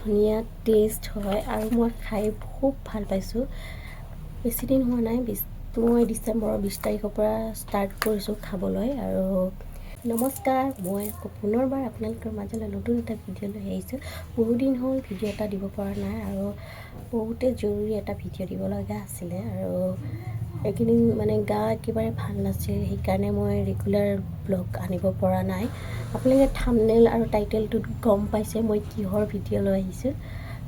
ধুনীয়া টেষ্ট হয় আৰু মই খাই খুব ভাল পাইছোঁ। বেছি দিন হোৱা নাই, মই ডিচেম্বৰৰ 20 তাৰিখৰ পৰা ষ্টাৰ্ট কৰিছোঁ খাবলৈ। আৰু নমস্কাৰ, মই পুনৰবাৰ আপোনালোকৰ মাজলৈ নতুন এটা ভিডিঅ' লৈ আহিছোঁ। বহুদিন হ'ল ভিডিঅ' এটা দিব পৰা নাই আৰু বহুতে জৰুৰী এটা ভিডিঅ' দিব লগা আছিলে। আৰু এইকেইদিন মানে গা একেবাৰে ভাল নাছিল, সেইকাৰণে মই ৰেগুলাৰ ব্লগ আনিব পৰা নাই। আপোনালোকে থাম্বনেইল আৰু টাইটেলটোত গম পাইছে মই কিহৰ ভিডিঅ' লৈ আহিছোঁ।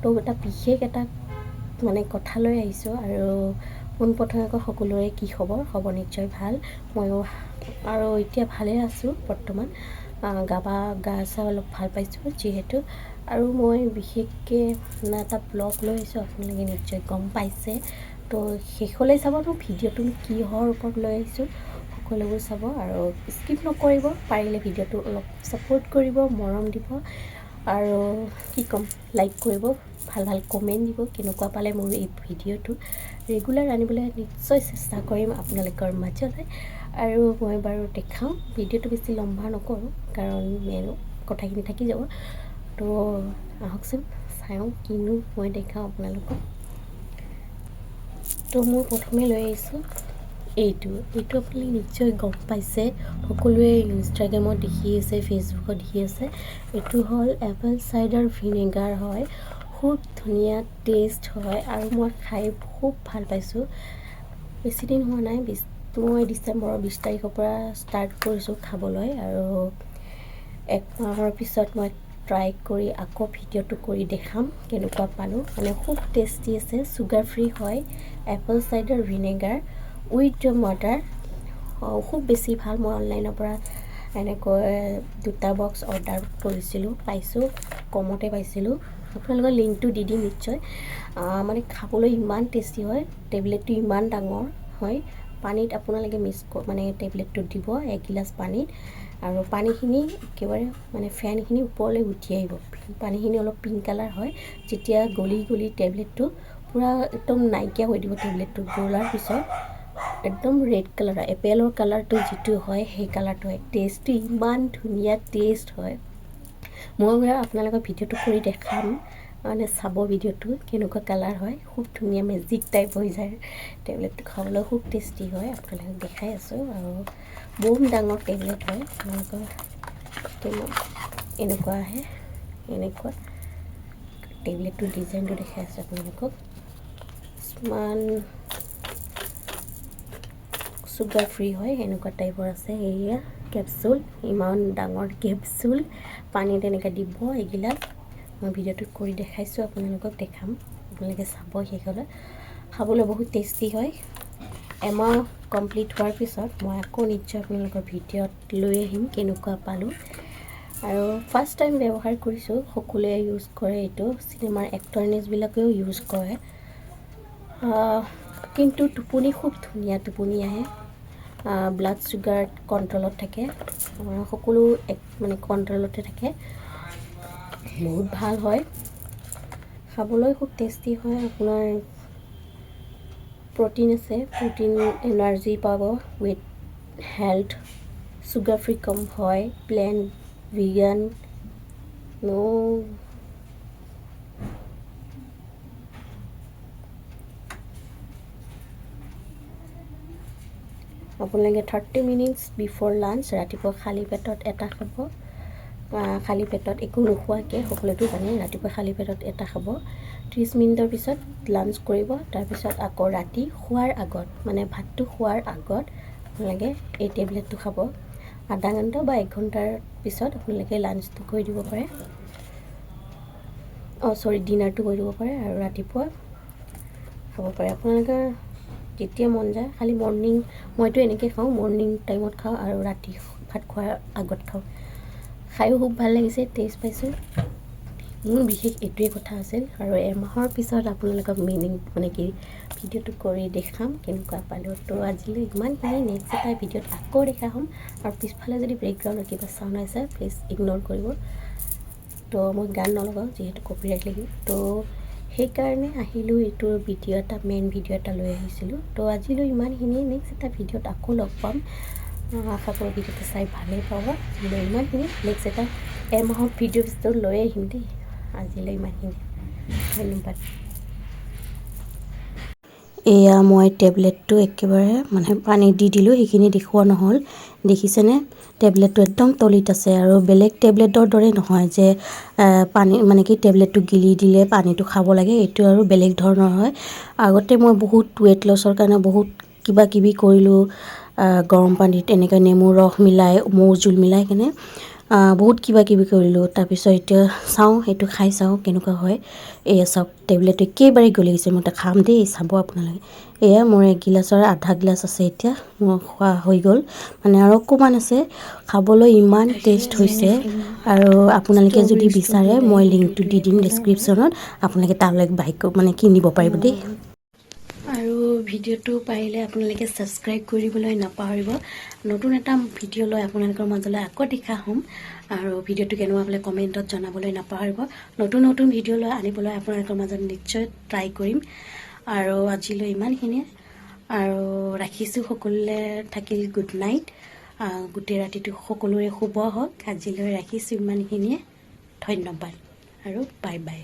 তো এটা বিশেষ এটা মানে কথা লৈ আহিছোঁ। আৰু পোনপ্ৰথমে সকলোৰে কি খবৰ নিশ্চয় ভাল। ময়ো আৰু এতিয়া ভালে আছোঁ বৰ্তমান। গা চা অলপ ভাল পাইছোঁ যিহেতু। আৰু মই বিশেষকৈ এটা ব্লগ লৈ আহিছোঁ, আপোনালোকে নিশ্চয় গম পাইছে। তো শেষলৈ চাব, মই ভিডিঅ'টো কিহৰ ওপৰত লৈ আহিছোঁ সকলোবোৰ চাব আৰু স্কিপ নকৰিব। পাৰিলে ভিডিঅ'টো অলপ ছাপোৰ্ট কৰিব, মৰম দিব আৰু কি ক'ম, লাইক কৰিব, ভাল কমেণ্ট দিব কেনেকুৱা পালে মোৰ এই ভিডিঅ'টো। ৰেগুলাৰ আনিবলৈ নিশ্চয় চেষ্টা কৰিম আপোনালোকৰ মাজলৈ। আৰু মই বাৰু দেখাওঁ, ভিডিঅ'টো বেছি লম্বা নকৰোঁ কাৰণ মেইন কথাখিনি থাকি যাব। তো আহকচোন চাওঁ কিনো মই দেখাওঁ আপোনালোকক। তো মই প্ৰথমে লৈ আহিছোঁ এইটো আপোনালোকে নিশ্চয় গম পাইছে, সকলোৱে ইনষ্টাগ্ৰামত দেখি আছে, ফেচবুকত দেখি আছে। এইটো হ'ল এপল চাইডাৰ ভিনেগাৰ হয়, খুব ধুনীয়া টেষ্ট হয় আৰু মই খাই খুব ভাল পাইছোঁ। বেছি দিন হোৱা নাই, মই ডিচেম্বৰৰ 20 তাৰিখৰ পৰা ষ্টাৰ্ট কৰিছোঁ খাবলৈ। আৰু 1 মাহৰ পিছত মই ট্ৰাই কৰি আকৌ ভিডিঅ'টো কৰি দেখাম কেনেকুৱা পালোঁ। মানে খুব টেষ্টি আছে, চুগাৰ ফ্ৰী হয়, Apple cider vinegar with water. খুব বেছি ভাল। মই অনলাইনৰ পৰা এনেকৈ 2টা বক্স অৰ্ডাৰ কৰিছিলোঁ, পাইছোঁ, কমতে পাইছিলোঁ। আপোনালোকৰ লিংকটো দি দিম নিশ্চয়। মানে খাবলৈ ইমান টেষ্টি হয়, টেবলেটটো ইমান ডাঙৰ হয়। পানীত আপোনালোকে মানে টেবলেটটো দিব 1 গিলাচ পানীত, আৰু পানীখিনি একেবাৰে মানে ফেনখিনি ওপৰলৈ উঠি আহিব। পানীখিনি অলপ পিংক কালাৰ হয়, যেতিয়া গলি টেবলেটটো পূৰা একদম নাইকিয়া হৈ দিব। টেবলেটটো গলাৰ পিছত একদম ৰেড কালাৰ হয়, এপেলৰ কালাৰটো যিটো হয় সেই কালাৰটো হয়। টেষ্টটো ইমান ধুনীয়া টেষ্ট হয়। মই আপোনালোকৰ ভিডিঅ'টো কৰি দেখাম, মানে চাব ভিডিঅ'টো কেনেকুৱা কালাৰ হয়। খুব ধুনীয়া মেজিক টাইপ হৈ যায়। টেবলেটটো খাবলৈ খুব টেষ্টি হয়, আপোনালোকক দেখাই আছোঁ। আৰু বহুত ডাঙৰ টেবলেট হয়, আপোনালোকৰ এনেকুৱা আহে, এনেকুৱা টেবলেটটোৰ ডিজাইনটো দেখাই আছোঁ আপোনালোকক। ইমান চুগাৰ ফ্ৰী হয়, এনেকুৱা টাইপৰ আছে। এয়া কেপচুল, ইমান ডাঙৰ কেপচুল, পানীত এনেকৈ দিব এগিলাচ। মই ভিডিঅ'টো কৰি দেখাইছোঁ, আপোনালোকক দেখাম, আপোনালোকে চাব শেষলৈ। খাবলৈ বহুত টেষ্টি হয়। এমাহ কমপ্লিট হোৱাৰ পিছত মই আকৌ নিশ্চয় আপোনালোকৰ ভিডিঅ'ত লৈ আহিম কেনেকুৱা পালোঁ। আৰু ফাৰ্ষ্ট টাইম ব্যৱহাৰ কৰিছোঁ, সকলোৱে ইউজ কৰে এইটো, চিনেমাৰ এক্টৰনেছবিলাকেও ইউজ কৰে। কিন্তু টোপনি খুব ধুনীয়া টোপনি আহে। ব্লাড চুগাৰ কণ্ট্ৰলত থাকে, সকলো মানে কণ্ট্ৰলতে থাকে। বহুত ভাল হয়, খাবলৈ খুব টেষ্টি হয়। আপোনাৰ প্ৰ'টিন আছে, প্ৰ'টিন এনাৰ্জি পাব, উইথ হেল্থ, চুগাৰ ফ্ৰী কম হয়, প্লেন ভিগান, আপোনালোকে 30 মিনিটছ বিফৰ লাঞ্চ, ৰাতিপুৱা খালী পেটত এটা খাব। খালী পেটত একো নোখোৱাকৈ, সকলোতো জানে ৰাতিপুৱা খালী পেটত এটা খাব। 30 মিনিটৰ পিছত লাঞ্চ কৰিব। তাৰপিছত আকৌ ৰাতি শোৱাৰ আগত, মানে ভাতটো খোৱাৰ আগত আপোনালোকে এই টেবলেটটো খাব। আধা ঘণ্টা বা 1 ঘণ্টাৰ পিছত আপোনালোকে লাঞ্চটো কৰি দিব পাৰে, ডিনাৰটো কৰি দিব পাৰে। আৰু ৰাতিপুৱা খাব পাৰে আপোনালোকে যেতিয়া মন যায়। খালি মৰ্ণিং, মইতো এনেকৈ খাওঁ, মৰ্ণিং টাইমত খাওঁ আৰু ৰাতি ভাত খোৱাৰ আগত খাওঁ। খায়ো খুব ভাল লাগিছে, টেষ্ট পাইছোঁ। মোৰ বিশেষ এইটোৱে কথা আছিল। আৰু এমাহৰ পিছত আপোনালোকক মানে কি ভিডিঅ'টো কৰি দেখাম কেনেকুৱা পালোঁ। তো আজিলৈ ইমানখিনি, নেক্সট এটা ভিডিঅ'ত আকৌ দেখা হ'ম। আৰু পিছফালে যদি বেকগ্ৰাউণ্ডত কিবা চাউণ্ড আছে প্লিজ ইগন'ৰ কৰিব। তো মই গান নলগাওঁ যিহেতু কপিৰাইট লাগিব। তো সেইকাৰণে আহিলোঁ, এইটোৰ ভিডিঅ' এটা, মেইন ভিডিঅ' এটা লৈ আহিছিলোঁ। তো আজিলৈ ইমানখিনি, নেক্সট এটা ভিডিঅ'ত আকৌ লগ পাম। আশা কৰোঁ ভিডিঅ'টো চাই ভালেই পাব। ইমানখিনি, নেক্সট এটা এমাহৰ ভিডিঅ' লৈ আহিম দেই। আজিলৈ ইমানখিনি ধন্যবাদ এয়া মই টেবলেটটো একেবাৰে মানে পানী দি দিলোঁ সেইখিনি দেখুওৱা নহ'ল দেখিছেনে টেবলেটটো একদম তলিত আছে আৰু বেলেগ টেবলেটৰ দৰে নহয় যে পানী মানে কি টেবলেটটো গিলি দিলে পানীটো খাব লাগে এইটো আৰু বেলেগ ধৰণৰ হয় আগতে মই বহুত ৱেট লছৰ কাৰণে বহুত কিবা কিবি কৰিলোঁ গৰম পানীত এনেকৈ নেমু ৰস মিলাই মৌ জোল মিলাই কিনে বহুত কিবা কিবি কৰিলোঁ তাৰপিছত এতিয়া চাওঁ সেইটো খাই চাওঁ কেনেকুৱা হয় এয়া চাওক টেবলেটটো একেবাৰে গলি গৈছে মই খাম দেই চাব আপোনালোকে এয়া মোৰ 1 গিলাচৰ আধা গিলাচ আছে এতিয়া মোৰ খোৱা হৈ গ'ল মানে আৰু অকণমান আছে খাবলৈ ইমান টেষ্ট হৈছে আৰু আপোনালোকে যদি বিচাৰে মই লিংকটো দি দিম ডেছক্ৰিপশ্যনত আপোনালোকে তালৈ বাই মানে কিনিব পাৰিব দেই আৰু ভিডিঅ'টো পাৰিলে আপোনালোকে ছাবস্ক্ৰাইব কৰিবলৈ নাপাহৰিব নতুন এটা ভিডিঅ' লৈ আপোনালোকৰ মাজলৈ আকৌ দেখা হ'ম আৰু ভিডিঅ'টো কেনেকুৱা হ'লে কমেণ্টত জনাবলৈ নাপাহৰিব নতুন নতুন ভিডিঅ' লৈ আনিবলৈ আপোনালোকৰ মাজত নিশ্চয় ট্ৰাই কৰিম আৰু আজিলৈ ইমানখিনিয়ে আৰু ৰাখিছোঁ সকলোলৈ থাকিল গুড নাইট গোটেই ৰাতিটো সকলোৰে শুভ হওক আজিলৈ ৰাখিছোঁ ইমানখিনিয়ে ধন্যবাদ আৰু বাই বাই